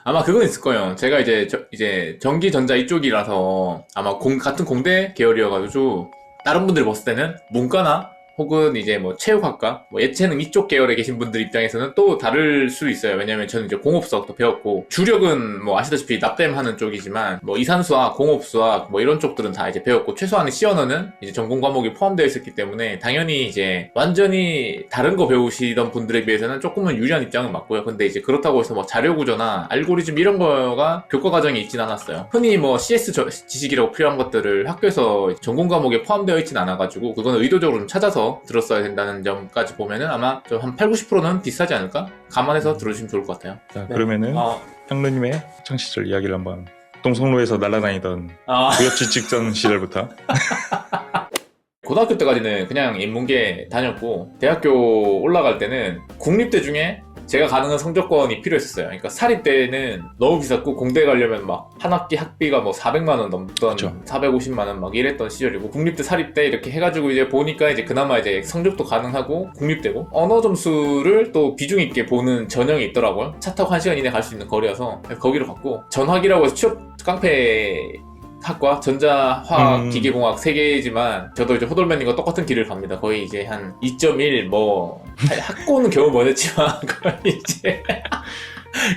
아마 그건 있을 거예요. 제가 이제 전기전자 이쪽이라서 아마 같은 공대 계열이어가지고 다른 분들 봤을 때는 문과나 혹은 이제 뭐 체육학과, 뭐 예체능 이쪽 계열에 계신 분들 입장에서는 또 다를 수 있어요. 왜냐면 저는 이제 공업수학도 배웠고, 주력은 뭐 아시다시피 납땜 하는 쪽이지만, 뭐 이산수학, 공업수학, 뭐 이런 쪽들은 다 이제 배웠고, 최소한의 C 언어는 이제 전공 과목이 포함되어 있었기 때문에, 당연히 이제 완전히 다른 거 배우시던 분들에 비해서는 조금은 유리한 입장은 맞고요. 근데 이제 그렇다고 해서 뭐 자료구조나 알고리즘 이런 거가 교과 과정에 있진 않았어요. 흔히 뭐 CS 지식이라고 필요한 것들을 학교에서 전공 과목에 포함되어 있진 않아가지고, 그거는 의도적으로 좀 찾아서 들었어야 된다는 점까지 보면은 아마 좀 한 8, 90%는 비슷하지 않을까? 감안해서 들어주시면 좋을 것 같아요. 자, 네. 그러면은 향루님의 학창 시절 이야기를 한번 동성로에서 날아다니던 구역질 직전 시절부터. 고등학교 때까지는 그냥 인문계 다녔고, 대학교 올라갈 때는 국립대 중에 제가 가능한 성적권이 필요했었어요. 그러니까 사립대는 너무 비쌌고, 공대 가려면 막 한 학기 학비가 뭐 400만원 넘던, 그쵸. 450만원 막 이랬던 시절이고, 국립대 사립대 이렇게 해가지고 이제 보니까 이제 그나마 이제 성적도 가능하고 국립대고, 언어 점수를 또 비중 있게 보는 전형이 있더라고요. 차 타고 1시간 이내 갈 수 있는 거리여서 거기로 갔고, 전학이라고 해서 취업 깡패 학과 전자화학 기계공학 3개지만 저도 이제 호돌맨님과 똑같은 길을 갑니다. 거의 이제 한 2.1 뭐 학고는 겨우 못했지만 거의 이제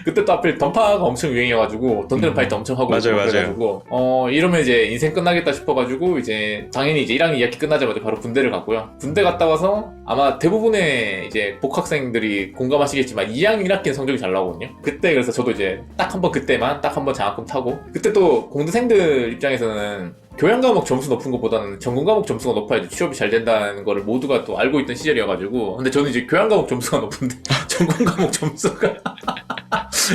그때 또 하필 던파가 엄청 유행해가지고 돈 되는 파이트 엄청 하고 맞아요, 그래가지고 이러면 이제 인생 끝나겠다 싶어가지고 이제 당연히 이제 1학년 2학기 끝나자마자 바로 군대를 갔고요. 군대 갔다 와서 아마 대부분의 이제 복학생들이 공감하시겠지만 2학년 1학기는 성적이 잘 나오거든요. 그때 그래서 저도 이제 딱 한 번 그때만 딱 한 번 장학금 타고, 그때 또 공대생들 입장에서는 교양 과목 점수 높은 것보다는 전공 과목 점수가 높아야지 취업이 잘 된다는 거를 모두가 또 알고 있던 시절이어가지고, 근데 저는 이제 교양 과목 점수가 높은데 전공 과목 점수가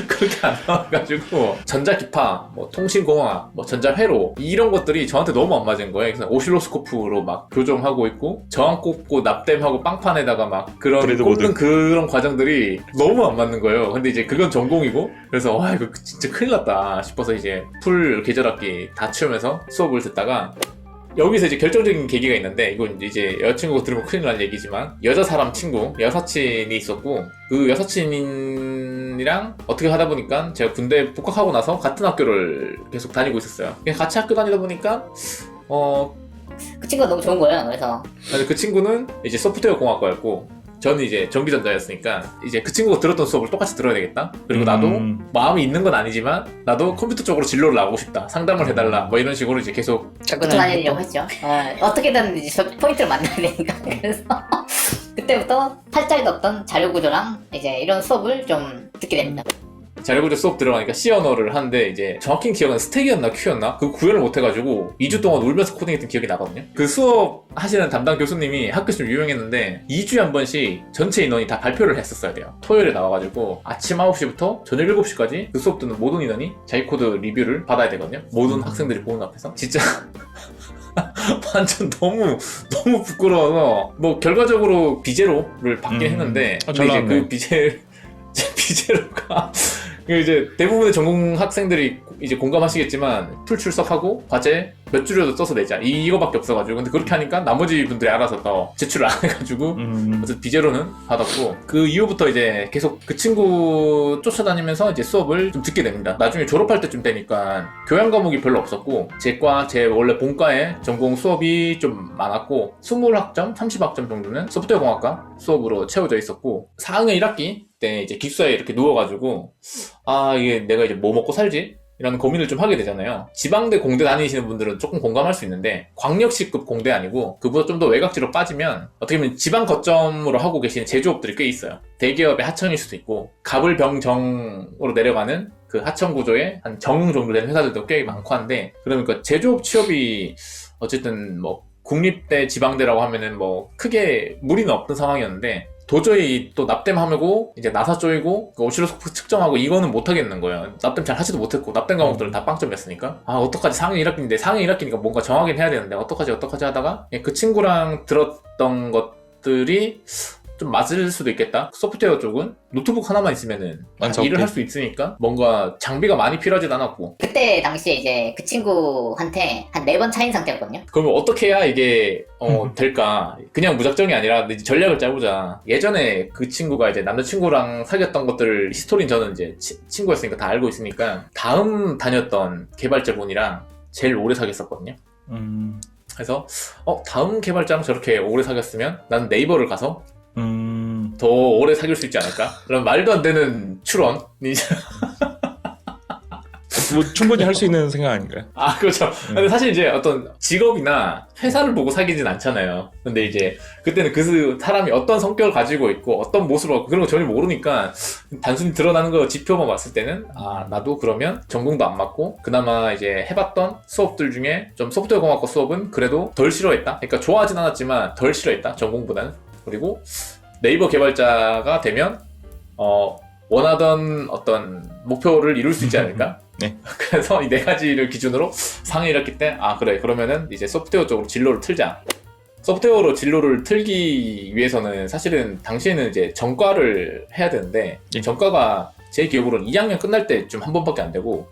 그렇게 안 나와가지고 전자기파, 뭐 통신공학, 뭐 전자회로 이런 것들이 저한테 너무 안 맞은 거예요. 그래서 오실로스코프로 막 교정하고 있고 저항 꽂고 납땜하고 빵판에다가 막 그런 꽂는 그런 과정들이 너무 안 맞는 거예요. 근데 이제 그건 전공이고, 그래서 와 이거 진짜 큰일 났다 싶어서 이제 풀 계절학기 다 치우면서 수업을 듣다가, 여기서 이제 결정적인 계기가 있는데, 이건 이제 여자친구가 들으면 큰일 날 얘기지만, 여자 사람 친구, 여사친이 있었고, 그 여사친이랑 어떻게 하다 보니까 제가 군대 복학하고 나서 같은 학교를 계속 다니고 있었어요. 그냥 같이 학교 다니다 보니까 그 친구가 너무 좋은 거예요. 그래서 그 친구는 이제 소프트웨어 공학과였고 저는 이제 전기전자였으니까 이제 그 친구가 들었던 수업을 똑같이 들어야 되겠다. 그리고 나도 마음이 있는 건 아니지만 나도 컴퓨터 쪽으로 진로를 나가고 싶다. 상담을 해달라. 뭐 이런 식으로 이제 계속 붙어 다니려고 했죠. 어떻게든 이제 저 포인트를 만나야 되니까. 그래서 그때부터 할 자리도 없던 자료구조랑 이제 이런 수업을 좀 듣게 됩니다. 자료구조 수업 들어가니까 C 언어를 하는데, 이제 정확히 기억은 스택이었나 Q였나? 그거 구현을 못해가지고 2주 동안 울면서 코딩했던 기억이 나거든요. 그 수업 하시는 담당 교수님이 학교에서 좀 유명했는데 2주에 한 번씩 전체 인원이 다 발표를 했었어야 돼요. 토요일에 나와가지고 아침 9시부터 저녁 7시까지 그 수업 듣는 모든 인원이 자기 코드 리뷰를 받아야 되거든요. 모든 학생들이 보는 앞에서. 진짜 완전 너무 부끄러워서 뭐 결과적으로 비제로를 받긴 했는데, 근데 이제 그 비제로가 이제 대부분의 전공 학생들이 이제 공감하시겠지만 풀 출석하고 과제 몇 줄이라도 써서 내자 이거밖에 없어가지고, 근데 그렇게 하니까 나머지 분들이 알아서 더 제출을 안 해가지고 그래서 비제로는 받았고, 그 이후부터 이제 계속 그 친구 쫓아다니면서 이제 수업을 좀 듣게 됩니다. 나중에 졸업할 때쯤 되니까 교양 과목이 별로 없었고, 제 원래 본과에 전공 수업이 좀 많았고 20학점, 30학점 정도는 소프트웨어 공학과 수업으로 채워져 있었고, 4학년 1학기 때 이제 기숙사에 이렇게 누워가지고 이게 내가 이제 뭐 먹고 살지? 이런 고민을 좀 하게 되잖아요. 지방대 공대 다니시는 분들은 조금 공감할 수 있는데, 광역시급 공대 아니고 그보다 좀 더 외곽지로 빠지면 어떻게 보면 지방 거점으로 하고 계시는 제조업들이 꽤 있어요. 대기업의 하청일 수도 있고, 갑을병정으로 내려가는 그 하청 구조의 한 정 정도 되는 회사들도 꽤 많고 한데, 그러니까 제조업 취업이 어쨌든 뭐 국립대 지방대라고 하면은 뭐 크게 무리는 없던 상황이었는데, 도저히 또 납땜하고 이제 나사 쪼이고 오실로스코프 측정하고 이거는 못하겠는 거예요. 납땜 잘 하지도 못했고 납땜 과목들은 다 빵점이었으니까 어떡하지, 4학년 1학기인데 4학년 1학기니까 뭔가 정하긴 해야 되는데 어떡하지 하다가 그 친구랑 들었던 것들이 좀 맞을 수도 있겠다. 소프트웨어 쪽은 노트북 하나만 있으면은 완전 일을 오케이. 할 수 있으니까 뭔가 장비가 많이 필요하진 않았고. 그때 당시에 이제 그 친구한테 한 4번 차인 상태였거든요. 그러면 어떻게 해야 이게 될까? 그냥 무작정이 아니라 이제 전략을 짜보자. 예전에 그 친구가 이제 남자친구랑 사귀었던 것들을 히스토리는 저는 이제 친구였으니까 다 알고 있으니까 다음 다녔던 개발자분이랑 제일 오래 사귀었었거든요. 그래서 다음 개발자랑 저렇게 오래 사귀었으면 나는 네이버를 가서 더 오래 사귈 수 있지 않을까? 그럼 말도 안 되는 추론이 뭐 충분히 할 수 있는 생각 아닌가요? 아, 그렇죠. 근데 사실 이제 어떤 직업이나 회사를 보고 사귀진 않잖아요. 근데 이제 그때는 그 사람이 어떤 성격을 가지고 있고 어떤 모습을 갖고 그런 거 전혀 모르니까 단순히 드러나는 거 지표만 봤을 때는 아, 나도 그러면 전공도 안 맞고 그나마 이제 해봤던 수업들 중에 좀 소프트웨어 공학과 수업은 그래도 덜 싫어했다. 그러니까 좋아하진 않았지만 덜 싫어했다. 전공보다는. 그리고 네이버 개발자가 되면 원하던 어떤 목표를 이룰 수 있지 않을까? 네. 그래서 이 4가지를 기준으로 상의를 했기 때문에 아 그래 그러면은 이제 소프트웨어 쪽으로 진로를 틀자. 소프트웨어로 진로를 틀기 위해서는 사실은 당시에는 이제 전과를 해야 되는데 예. 전과가 제 기억으로는 2학년 끝날 때 좀 한 번밖에 안 되고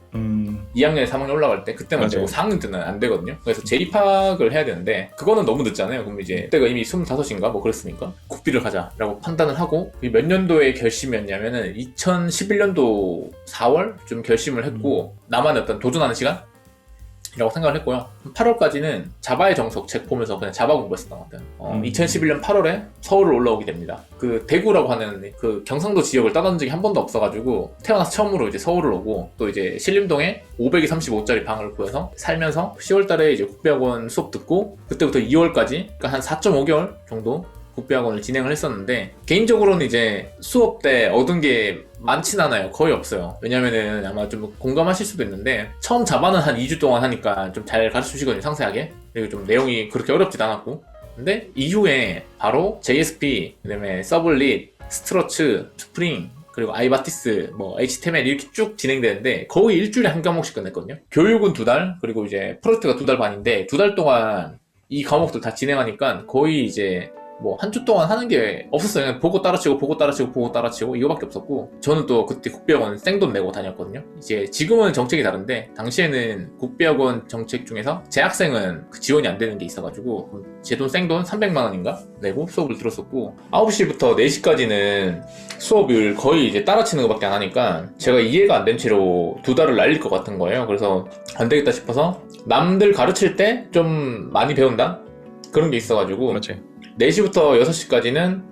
2학년에 3학년 올라갈 때 그때만 맞아요. 되고 4학년 때는 안 되거든요. 그래서 재입학을 해야 되는데 그거는 너무 늦잖아요. 그럼 이제 그때가 이미 25인가 뭐 그랬으니까 국비를 가자라고 판단을 하고 몇 년도에 결심이었냐면은 2011년도 4월 좀 결심을 했고 나만의 어떤 도전하는 시간? 이라고 생각을 했고요. 8월까지는 자바의 정석 책 보면서 그냥 자바 공부했었던 것 같아요. 2011년 8월에 서울을 올라오게 됩니다. 그 대구라고 하는 그 경상도 지역을 떠난 적이 한 번도 없어가지고 태어나서 처음으로 이제 서울을 오고 또 이제 신림동에 525짜리 방을 구해서 살면서 10월달에 이제 국비학원 수업 듣고 그때부터 2월까지 그러니까 한 4.5개월 정도 국비학원을 진행을 했었는데 개인적으로는 이제 수업 때 얻은 게 많진 않아요. 거의 없어요. 왜냐면은 아마 좀 공감하실 수도 있는데 처음 자바는 한 2주 동안 하니까 좀 잘 가르쳐주시거든요. 상세하게. 그리고 좀 내용이 그렇게 어렵지도 않았고 근데 이후에 바로 JSP 그다음에 서블릿, 스트러츠, 스프링 그리고 아이바티스, 뭐 HTML 이렇게 쭉 진행되는데 거의 일주일에 한 과목씩 끝냈거든요. 교육은 2달 그리고 이제 프로젝트가 2달 반인데 2달 동안 이 과목들 다 진행하니까 거의 이제 뭐 한 주 동안 하는 게 없었어요. 그냥 보고 따라치고 보고 따라치고 보고 따라치고 이거밖에 없었고 저는 또 그때 국비학원 생돈 내고 다녔거든요. 이제 지금은 정책이 다른데 당시에는 국비학원 정책 중에서 재학생은 그 지원이 안 되는 게 있어가지고 제 돈 생돈 300만 원인가 내고 수업을 들었었고 9시부터 4시까지는 수업을 거의 이제 따라치는 것밖에 안 하니까 제가 이해가 안 된 채로 2달을 날릴 것 같은 거예요. 그래서 안 되겠다 싶어서 남들 가르칠 때 좀 많이 배운다? 그런 게 있어가지고 맞아요. 4시부터 6시까지는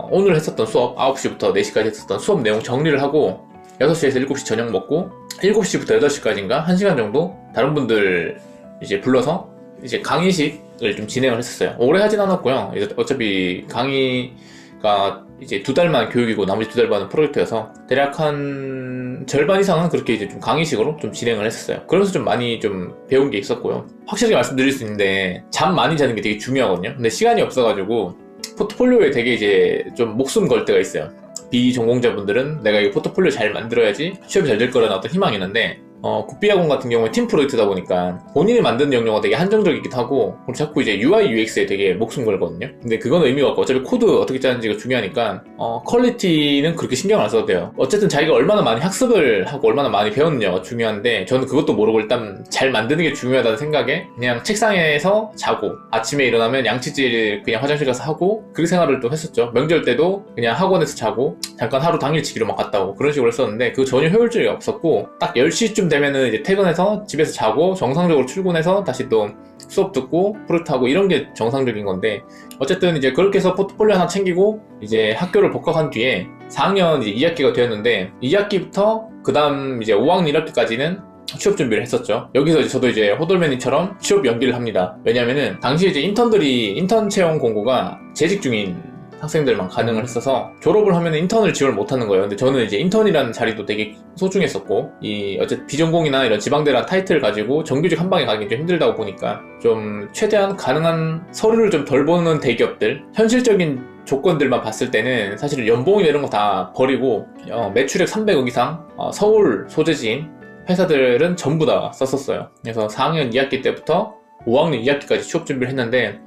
오늘 했었던 수업 9시부터 4시까지 했었던 수업 내용 정리를 하고 6시에서 7시 저녁 먹고 7시부터 8시까지인가 1시간 정도 다른 분들 이제 불러서 이제 강의식을 좀 진행을 했었어요. 오래 하진 않았고요. 이제 어차피 강의가 이제 2달만 교육이고 나머지 2달만은 프로젝트여서 대략 한 절반 이상은 그렇게 이제 좀 강의식으로 좀 진행을 했었어요. 그러면서 좀 많이 좀 배운 게 있었고요. 확실하게 말씀드릴 수 있는데 잠 많이 자는 게 되게 중요하거든요. 근데 시간이 없어가지고 포트폴리오에 되게 이제 좀 목숨 걸 때가 있어요. 비전공자분들은 내가 이 포트폴리오 잘 만들어야지 취업이 잘 될 거라는 어떤 희망이 있는데 국비학원 같은 경우에 팀 프로젝트다 보니까 본인이 만드는 영역가 되게 한정적이기도 하고 그리고 자꾸 이제 UI, UX에 되게 목숨 걸거든요. 근데 그건 의미가 없고 어차피 코드 어떻게 짜는지가 중요하니까 퀄리티는 그렇게 신경 안 써도 돼요. 어쨌든 자기가 얼마나 많이 학습을 하고 얼마나 많이 배웠느냐가 중요한데 저는 그것도 모르고 일단 잘 만드는 게 중요하다는 생각에 그냥 책상에서 자고 아침에 일어나면 양치질 그냥 화장실 가서 하고 그 생활을 또 했었죠. 명절 때도 그냥 학원에서 자고 잠깐 하루 당일치기로 막 갔다 오고 그런 식으로 했었는데 그거 전혀 효율적이 없었고 딱 10시쯤 되면은 이제 퇴근해서 집에서 자고 정상적으로 출근해서 다시 또 수업 듣고 프로젝트하고 이런 게 정상적인 건데 어쨌든 이제 그렇게 해서 포트폴리오 하나 챙기고 이제 학교를 복학한 뒤에 4학년 이제 2학기가 되었는데 2학기부터 그 다음 이제 5학년 1학기까지는 취업 준비를 했었죠. 여기서 이제 저도 이제 호돌매님처럼 취업 연기를 합니다. 왜냐면은 당시에 이제 인턴 채용 공고가 재직 중인 학생들만 가능을 했어서 졸업을 하면 인턴을 지원을 못하는 거예요. 근데 저는 이제 인턴이라는 자리도 되게 소중했었고 어쨌든 비전공이나 이런 지방대란 타이틀을 가지고 정규직 한 방에 가기 좀 힘들다고 보니까 좀 최대한 가능한 서류를 좀 덜 보는 대기업들 현실적인 조건들만 봤을 때는 사실 연봉이나 이런 거 다 버리고 매출액 300억 이상 서울 소재지인 회사들은 전부 다 썼었어요. 그래서 4학년 2학기 때부터 5학년 2학기까지 취업 준비를 했는데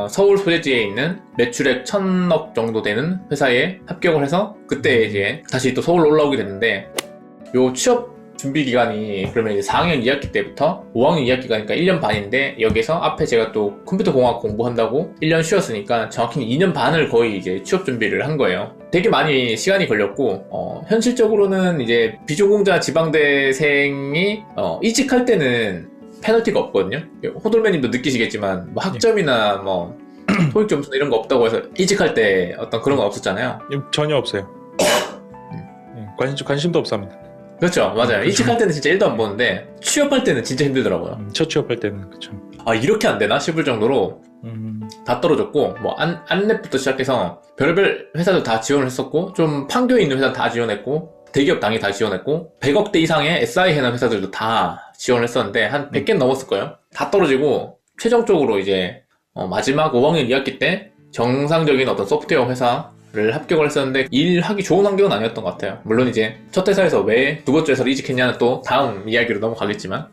서울 소재지에 있는 매출액 1,000억 정도 되는 회사에 합격을 해서 그때 이제 다시 또 서울로 올라오게 됐는데 요 취업 준비 기간이 그러면 이제 4학년 2학기 때부터 5학년 2학기가니까 1년 반인데 여기서 앞에 제가 또 컴퓨터 공학 공부한다고 1년 쉬었으니까 정확히는 2년 반을 거의 이제 취업 준비를 한 거예요. 되게 많이 시간이 걸렸고 현실적으로는 이제 비전공자 지방대생이 이직할 때는 페널티가 없거든요. 호돌매님도 느끼시겠지만 뭐 학점이나 뭐 토익 점수 이런 거 없다고 해서 이직할 때 어떤 그런 건 없었잖아요. 전혀 없어요. 관심도 없습니다. 그렇죠, 맞아요. 이직할 때는 진짜 1도 안 보는데 취업할 때는 진짜 힘들더라고요. 첫 취업할 때는 그쵸. 이렇게 안 되나 싶을 정도로 다 떨어졌고 뭐 안랩부터 시작해서 별별 회사도 다 지원을 했었고 좀 판교에 있는 회사 다 지원했고 대기업 당이 다 지원했고 100억대 이상의 SI 해남 회사들도 다 지원을 했었는데 한 100개 넘었을 거예요. 다 떨어지고 최종적으로 이제 마지막 5학년 2학기 때 정상적인 어떤 소프트웨어 회사를 합격을 했었는데 일하기 좋은 환경은 아니었던 것 같아요. 물론 이제 첫 회사에서 왜 두 번째 회사로 이직했냐는 또 다음 이야기로 넘어가겠지만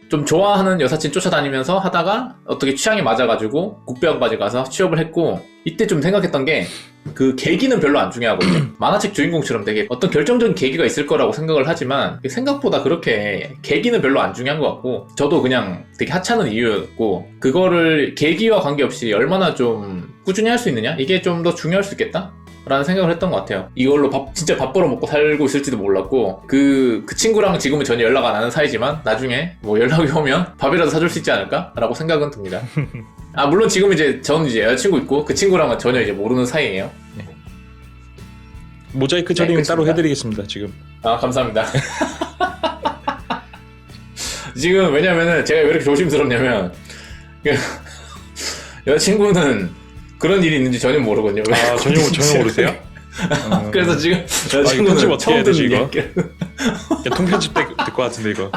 좀 좋아하는 여사친 쫓아다니면서 하다가 어떻게 취향이 맞아가지고 국배학바지 가서 취업을 했고 이때 좀 생각했던 게 그 계기는 별로 안 중요하거든요. 만화책 주인공처럼 되게 어떤 결정적인 계기가 있을 거라고 생각을 하지만 생각보다 그렇게 계기는 별로 안 중요한 것 같고 저도 그냥 되게 하찮은 이유였고 그거를 계기와 관계없이 얼마나 좀 꾸준히 할 수 있느냐 이게 좀 더 중요할 수 있겠다 라는 생각을 했던 것 같아요. 이걸로 진짜 밥 벌어 먹고 살고 있을지도 몰랐고 그 친구랑 지금은 전혀 연락 안 하는 사이지만 나중에 뭐 연락이 오면 밥이라도 사줄 수 있지 않을까? 라고 생각은 듭니다. 물론 지금 이제 저는 이제 여자친구 있고 그 친구랑은 전혀 이제 모르는 사이예요. 네. 모자이크 처리는 따로 해드리겠습니다. 지금. 감사합니다. 지금 왜냐면은 제가 왜 이렇게 조심스럽냐면 여자친구는 그런 일이 있는지 전혀 모르거든요. 전혀 모르세요? 그래서 지금 편집 여자친구는 어떻게 해야 처음 되지, 듣는 이거? 얘기예요. 통편집 될 것 같은데 이거.